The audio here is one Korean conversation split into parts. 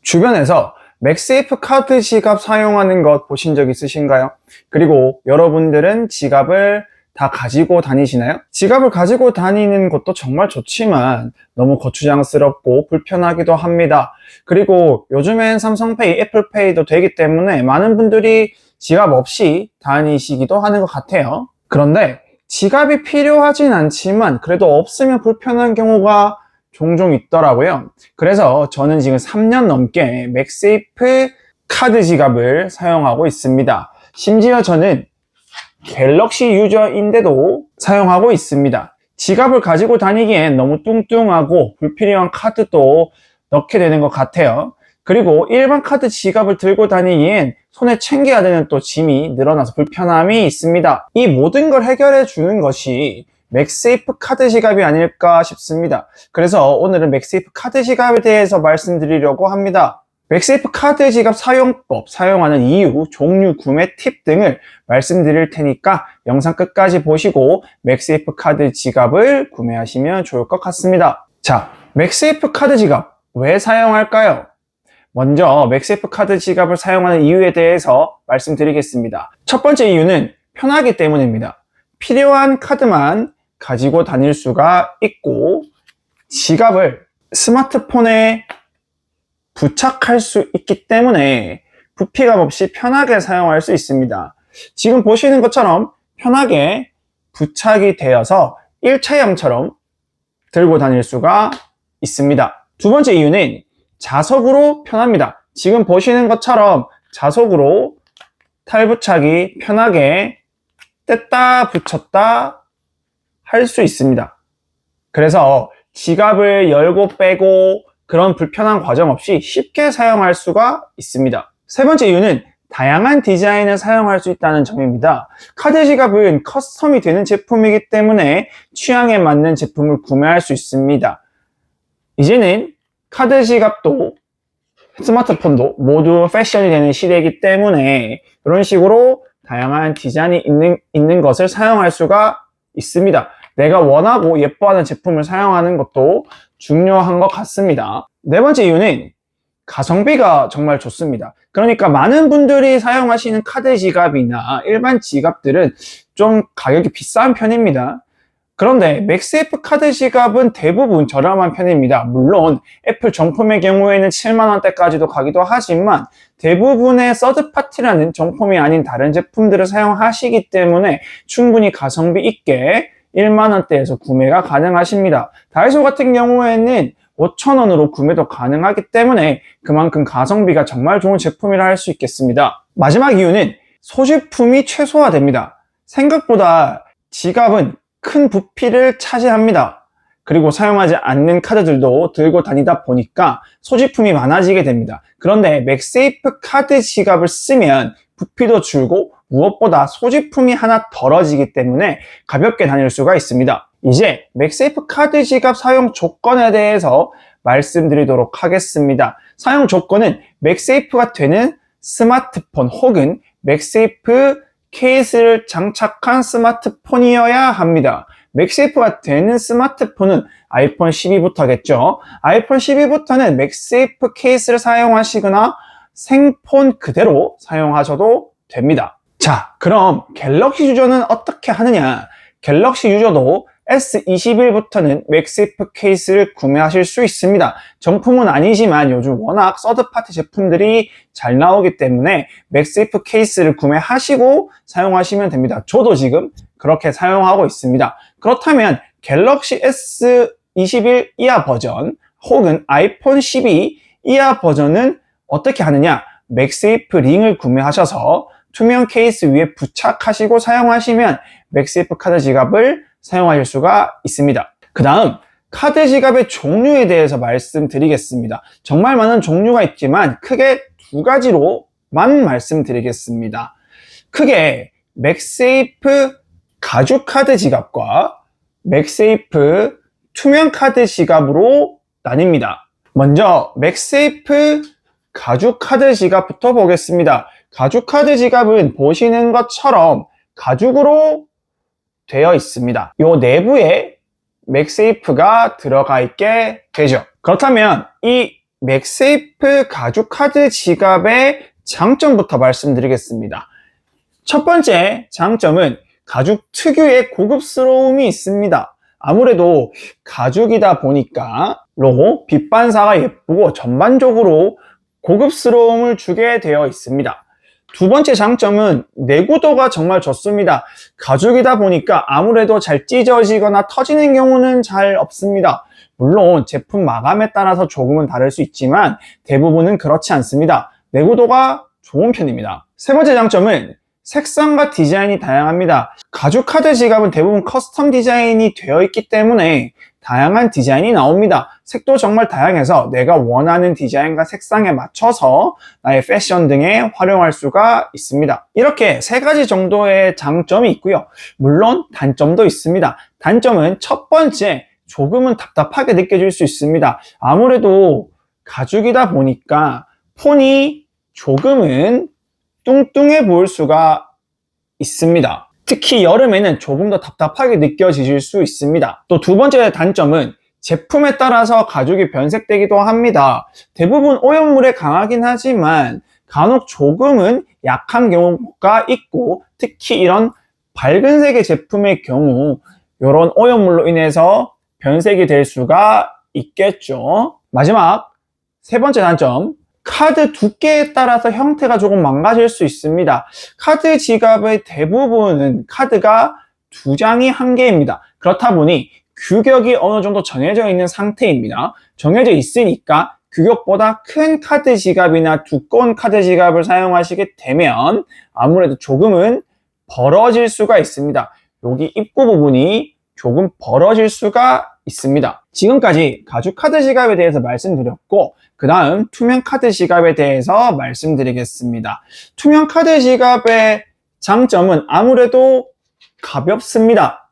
주변에서 맥세이프 카드 지갑 사용하는 것 보신 적 있으신가요? 그리고 여러분들은 지갑을 다 가지고 다니시나요? 지갑을 가지고 다니는 것도 정말 좋지만 너무 거추장스럽고 불편하기도 합니다. 그리고 요즘엔 삼성페이, 애플페이도 되기 때문에 많은 분들이 지갑 없이 다니시기도 하는 것 같아요. 그런데 지갑이 필요하진 않지만 그래도 없으면 불편한 경우가 종종 있더라고요. 그래서 저는 지금 3년 넘게 맥세이프 카드 지갑을 사용하고 있습니다. 심지어 저는 갤럭시 유저인데도 사용하고 있습니다. 지갑을 가지고 다니기엔 너무 뚱뚱하고 불필요한 카드도 넣게 되는 것 같아요. 그리고 일반 카드 지갑을 들고 다니기엔 손에 챙겨야 되는 또 짐이 늘어나서 불편함이 있습니다. 이 모든 걸 해결해 주는 것이 맥세이프 카드 지갑이 아닐까 싶습니다. 그래서 오늘은 맥세이프 카드 지갑에 대해서 말씀드리려고 합니다. 맥세이프 카드 지갑 사용법, 사용하는 이유, 종류, 구매 팁 등을 말씀드릴 테니까 영상 끝까지 보시고 맥세이프 카드 지갑을 구매하시면 좋을 것 같습니다. 자, 맥세이프 카드 지갑 왜 사용할까요? 먼저 맥세이프 카드 지갑을 사용하는 이유에 대해서 말씀드리겠습니다. 첫 번째 이유는 편하기 때문입니다. 필요한 카드만 가지고 다닐 수가 있고 지갑을 스마트폰에 부착할 수 있기 때문에 부피감 없이 편하게 사용할 수 있습니다. 지금 보시는 것처럼 편하게 부착이 되어서 일체형처럼 들고 다닐 수가 있습니다. 두 번째 이유는 자석으로 편합니다. 지금 보시는 것처럼 자석으로 탈부착이 편하게 뗐다 붙였다 할 수 있습니다. 그래서 지갑을 열고 빼고 그런 불편한 과정 없이 쉽게 사용할 수가 있습니다. 세 번째 이유는 다양한 디자인을 사용할 수 있다는 점입니다. 카드 지갑은 커스텀이 되는 제품이기 때문에 취향에 맞는 제품을 구매할 수 있습니다. 이제는 카드 지갑도 스마트폰도 모두 패션이 되는 시대이기 때문에 이런 식으로 다양한 디자인이 있는 것을 사용할 수가 있습니다. 내가 원하고 예뻐하는 제품을 사용하는 것도 중요한 것 같습니다. 네 번째 이유는 가성비가 정말 좋습니다. 그러니까 많은 분들이 사용하시는 카드 지갑이나 일반 지갑들은 좀 가격이 비싼 편입니다. 그런데 맥세이프 카드 지갑은 대부분 저렴한 편입니다. 물론 애플 정품의 경우에는 7만원대까지도 가기도 하지만 대부분의 서드파티라는 정품이 아닌 다른 제품들을 사용하시기 때문에 충분히 가성비 있게 1만원대에서 구매가 가능하십니다. 다이소 같은 경우에는 5,000원으로 구매도 가능하기 때문에 그만큼 가성비가 정말 좋은 제품이라 할 수 있겠습니다. 마지막 이유는 소지품이 최소화됩니다. 생각보다 지갑은 큰 부피를 차지합니다. 그리고 사용하지 않는 카드들도 들고 다니다 보니까 소지품이 많아지게 됩니다. 그런데 맥세이프 카드 지갑을 쓰면 부피도 줄고 무엇보다 소지품이 하나 덜어지기 때문에 가볍게 다닐 수가 있습니다. 이제 맥세이프 카드 지갑 사용 조건에 대해서 말씀드리도록 하겠습니다. 사용 조건은 맥세이프가 되는 스마트폰 혹은 맥세이프 케이스를 장착한 스마트폰이어야 합니다. 맥세이프가 되는 스마트폰은 아이폰 12부터겠죠. 아이폰 12부터는 맥세이프 케이스를 사용하시거나 생폰 그대로 사용하셔도 됩니다. 자, 그럼 갤럭시 유저는 어떻게 하느냐? 갤럭시 유저도 S21부터는 맥세이프 케이스를 구매하실 수 있습니다. 정품은 아니지만 요즘 워낙 서드파티 제품들이 잘 나오기 때문에 맥세이프 케이스를 구매하시고 사용하시면 됩니다. 저도 지금 그렇게 사용하고 있습니다. 그렇다면 갤럭시 S21 이하 버전 혹은 아이폰 12 이하 버전은 어떻게 하느냐? 맥세이프 링을 구매하셔서 투명 케이스 위에 부착하시고 사용하시면 맥세이프 카드 지갑을 사용하실 수가 있습니다. 그 다음 카드 지갑의 종류에 대해서 말씀드리겠습니다. 정말 많은 종류가 있지만 크게 두 가지로만 말씀드리겠습니다. 크게 맥세이프 가죽 카드 지갑과 맥세이프 투명 카드 지갑으로 나뉩니다. 먼저 맥세이프 가죽 카드 지갑부터 보겠습니다. 가죽 카드 지갑은 보시는 것처럼 가죽으로 되어 있습니다. 이 내부에 맥세이프가 들어가 있게 되죠. 그렇다면 이 맥세이프 가죽 카드 지갑의 장점부터 말씀드리겠습니다. 첫 번째 장점은 가죽 특유의 고급스러움이 있습니다. 아무래도 가죽이다 보니까 로고, 빛 반사가 예쁘고 전반적으로 고급스러움을 주게 되어 있습니다. 두 번째 장점은 내구도가 정말 좋습니다. 가죽이다 보니까 아무래도 잘 찢어지거나 터지는 경우는 잘 없습니다. 물론 제품 마감에 따라서 조금은 다를 수 있지만 대부분은 그렇지 않습니다. 내구도가 좋은 편입니다. 세 번째 장점은 색상과 디자인이 다양합니다. 가죽 카드 지갑은 대부분 커스텀 디자인이 되어 있기 때문에 다양한 디자인이 나옵니다. 색도 정말 다양해서 내가 원하는 디자인과 색상에 맞춰서 나의 패션 등에 활용할 수가 있습니다. 이렇게 세 가지 정도의 장점이 있고요. 물론 단점도 있습니다. 단점은 첫 번째, 조금은 답답하게 느껴질 수 있습니다. 아무래도 가죽이다 보니까 폰이 조금은 뚱뚱해 보일 수가 있습니다. 특히 여름에는 조금 더 답답하게 느껴지실 수 있습니다. 또 두 번째 단점은 제품에 따라서 가죽이 변색되기도 합니다. 대부분 오염물에 강하긴 하지만 간혹 조금은 약한 경우가 있고, 특히 이런 밝은 색의 제품의 경우 이런 오염물로 인해서 변색이 될 수가 있겠죠. 마지막 세 번째 단점, 카드 두께에 따라서 형태가 조금 망가질 수 있습니다. 카드 지갑의 대부분은 카드가 2장이 1개입니다. 그렇다 보니 규격이 어느 정도 정해져 있는 상태입니다. 정해져 있으니까 규격보다 큰 카드 지갑이나 두꺼운 카드 지갑을 사용하시게 되면 아무래도 조금은 벌어질 수가 있습니다. 여기 입구 부분이 조금 벌어질 수가 있습니다. 지금까지 가죽 카드 지갑에 대해서 말씀드렸고, 그 다음 투명 카드 지갑에 대해서 말씀드리겠습니다. 투명 카드 지갑의 장점은 아무래도 가볍습니다.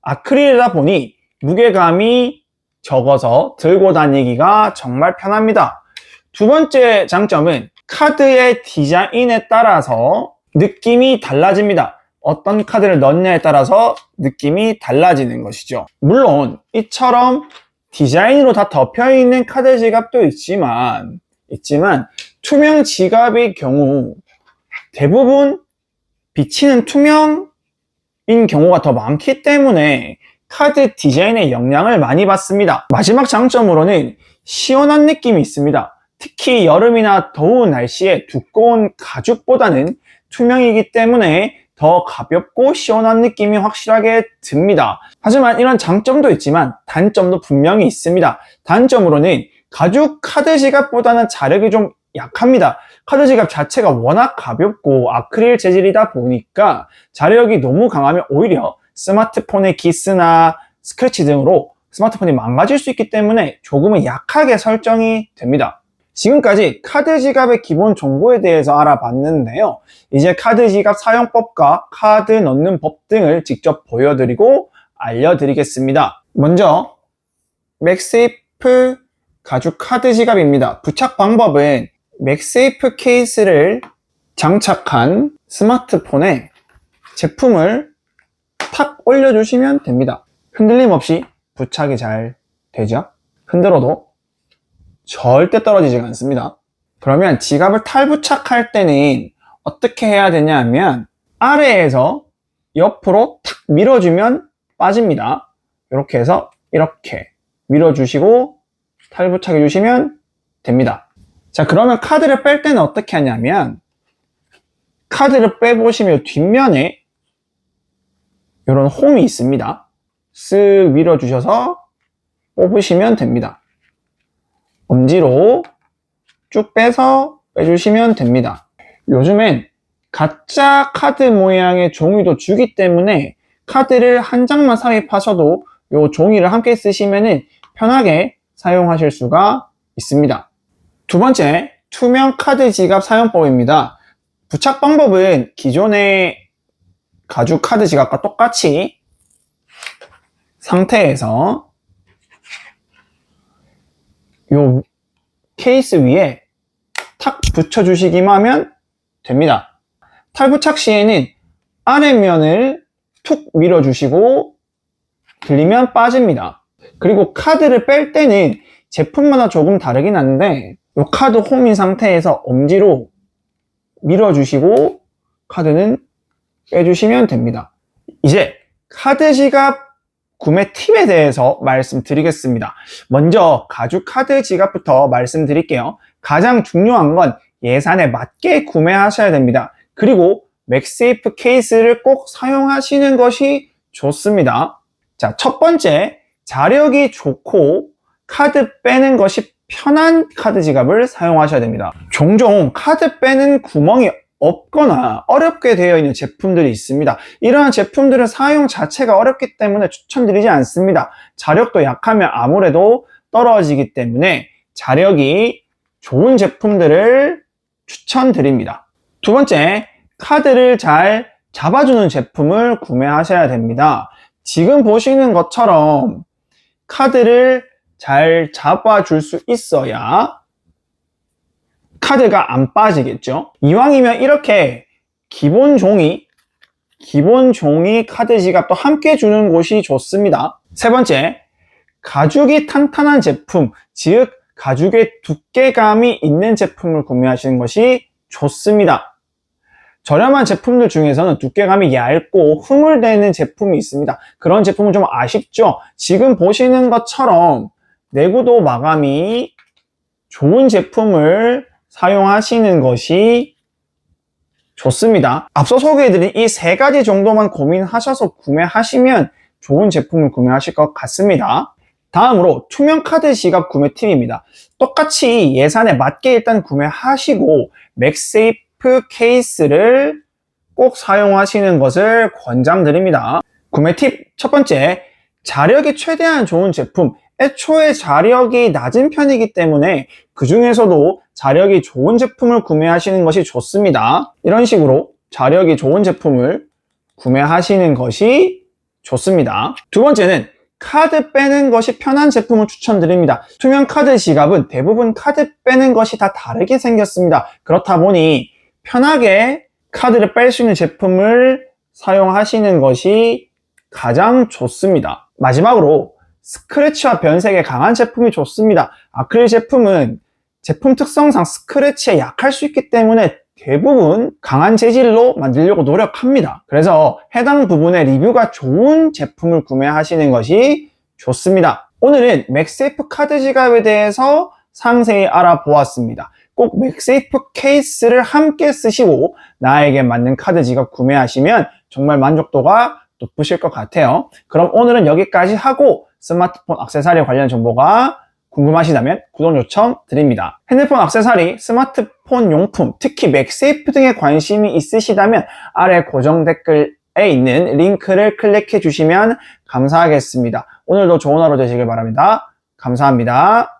아크릴이다 보니 무게감이 적어서 들고 다니기가 정말 편합니다. 두 번째 장점은 카드의 디자인에 따라서 느낌이 달라집니다. 어떤 카드를 넣느냐에 따라서 느낌이 달라지는 것이죠. 물론 이처럼 디자인으로 다 덮여있는 카드 지갑도 있지만 투명 지갑의 경우 대부분 비치는 투명인 경우가 더 많기 때문에 카드 디자인에 영향을 많이 받습니다. 마지막 장점으로는 시원한 느낌이 있습니다. 특히 여름이나 더운 날씨에 두꺼운 가죽보다는 투명이기 때문에 더 가볍고 시원한 느낌이 확실하게 듭니다. 하지만 이런 장점도 있지만 단점도 분명히 있습니다. 단점으로는 가죽 카드 지갑보다는 자력이 좀 약합니다. 카드 지갑 자체가 워낙 가볍고 아크릴 재질이다 보니까 자력이 너무 강하면 오히려 스마트폰의 기스나 스크래치 등으로 스마트폰이 망가질 수 있기 때문에 조금은 약하게 설정이 됩니다. 지금까지 카드 지갑의 기본 정보에 대해서 알아봤는데요. 이제 카드 지갑 사용법과 카드 넣는 법 등을 직접 보여드리고 알려드리겠습니다. 먼저 맥세이프 가죽 카드 지갑입니다. 부착 방법은 맥세이프 케이스를 장착한 스마트폰에 제품을 탁 올려주시면 됩니다. 흔들림 없이 부착이 잘 되죠. 흔들어도 절대 떨어지지가 않습니다. 그러면 지갑을 탈부착할 때는 어떻게 해야 되냐 하면 아래에서 옆으로 탁 밀어주면 빠집니다. 이렇게 해서 이렇게 밀어주시고 탈부착해 주시면 됩니다. 자, 그러면 카드를 뺄 때는 어떻게 하냐면 카드를 빼보시면 뒷면에 이런 홈이 있습니다. 쓱 밀어주셔서 뽑으시면 됩니다. 엄지로 쭉 빼서 빼주시면 됩니다. 요즘엔 가짜 카드 모양의 종이도 주기 때문에 카드를 한 장만 삽입하셔도 이 종이를 함께 쓰시면 편하게 사용하실 수가 있습니다. 두 번째, 투명 카드 지갑 사용법입니다. 부착 방법은 기존의 가죽 카드 지갑과 똑같이 상태에서 이 케이스 위에 탁 붙여주시기만 하면 됩니다. 탈부착 시에는 아래면을 툭 밀어주시고 들리면 빠집니다. 그리고 카드를 뺄 때는 제품마다 조금 다르긴 한데 이 카드 홈인 상태에서 엄지로 밀어주시고 카드는 빼주시면 됩니다. 이제 카드 지갑 구매 팁에 대해서 말씀드리겠습니다. 먼저 가죽 카드 지갑부터 말씀드릴게요. 가장 중요한 건 예산에 맞게 구매하셔야 됩니다. 그리고 맥세이프 케이스를 꼭 사용하시는 것이 좋습니다. 자, 첫 번째, 자력이 좋고 카드 빼는 것이 편한 카드 지갑을 사용하셔야 됩니다. 종종 카드 빼는 구멍이 없거나 어렵게 되어 있는 제품들이 있습니다. 이러한 제품들은 사용 자체가 어렵기 때문에 추천드리지 않습니다. 자력도 약하면 아무래도 떨어지기 때문에 자력이 좋은 제품들을 추천드립니다. 두 번째, 카드를 잘 잡아주는 제품을 구매하셔야 됩니다. 지금 보시는 것처럼 카드를 잘 잡아줄 수 있어야 카드가 안 빠지겠죠. 이왕이면 이렇게 기본 종이 카드 지갑도 함께 주는 곳이 좋습니다. 세 번째, 가죽이 탄탄한 제품, 즉 가죽의 두께감이 있는 제품을 구매하시는 것이 좋습니다. 저렴한 제품들 중에서는 두께감이 얇고 흐물되는 제품이 있습니다. 그런 제품은 좀 아쉽죠. 지금 보시는 것처럼 내구도 마감이 좋은 제품을 사용하시는 것이 좋습니다. 앞서 소개해드린 이 세 가지 정도만 고민하셔서 구매하시면 좋은 제품을 구매하실 것 같습니다. 다음으로 투명 카드 지갑 구매 팁입니다. 똑같이 예산에 맞게 일단 구매하시고 맥세이프 케이스를 꼭 사용하시는 것을 권장드립니다. 구매 팁 첫 번째, 자력이 최대한 좋은 제품. 애초에 자력이 낮은 편이기 때문에 그 중에서도 자력이 좋은 제품을 구매하시는 것이 좋습니다. 이런 식으로 자력이 좋은 제품을 구매하시는 것이 좋습니다. 두 번째는 카드 빼는 것이 편한 제품을 추천드립니다. 투명 카드 지갑은 대부분 카드 빼는 것이 다 다르게 생겼습니다. 그렇다 보니 편하게 카드를 뺄 수 있는 제품을 사용하시는 것이 가장 좋습니다. 마지막으로 스크래치와 변색에 강한 제품이 좋습니다. 아크릴 제품은 제품 특성상 스크래치에 약할 수 있기 때문에 대부분 강한 재질로 만들려고 노력합니다. 그래서 해당 부분의 리뷰가 좋은 제품을 구매하시는 것이 좋습니다. 오늘은 맥세이프 카드 지갑에 대해서 상세히 알아보았습니다. 꼭 맥세이프 케이스를 함께 쓰시고 나에게 맞는 카드 지갑 구매하시면 정말 만족도가 높으실 것 같아요. 그럼 오늘은 여기까지 하고 스마트폰 액세서리 관련 정보가 궁금하시다면 구독 요청 드립니다. 핸드폰 액세서리, 스마트폰 용품, 특히 맥세이프 등에 관심이 있으시다면 아래 고정 댓글에 있는 링크를 클릭해 주시면 감사하겠습니다. 오늘도 좋은 하루 되시길 바랍니다. 감사합니다.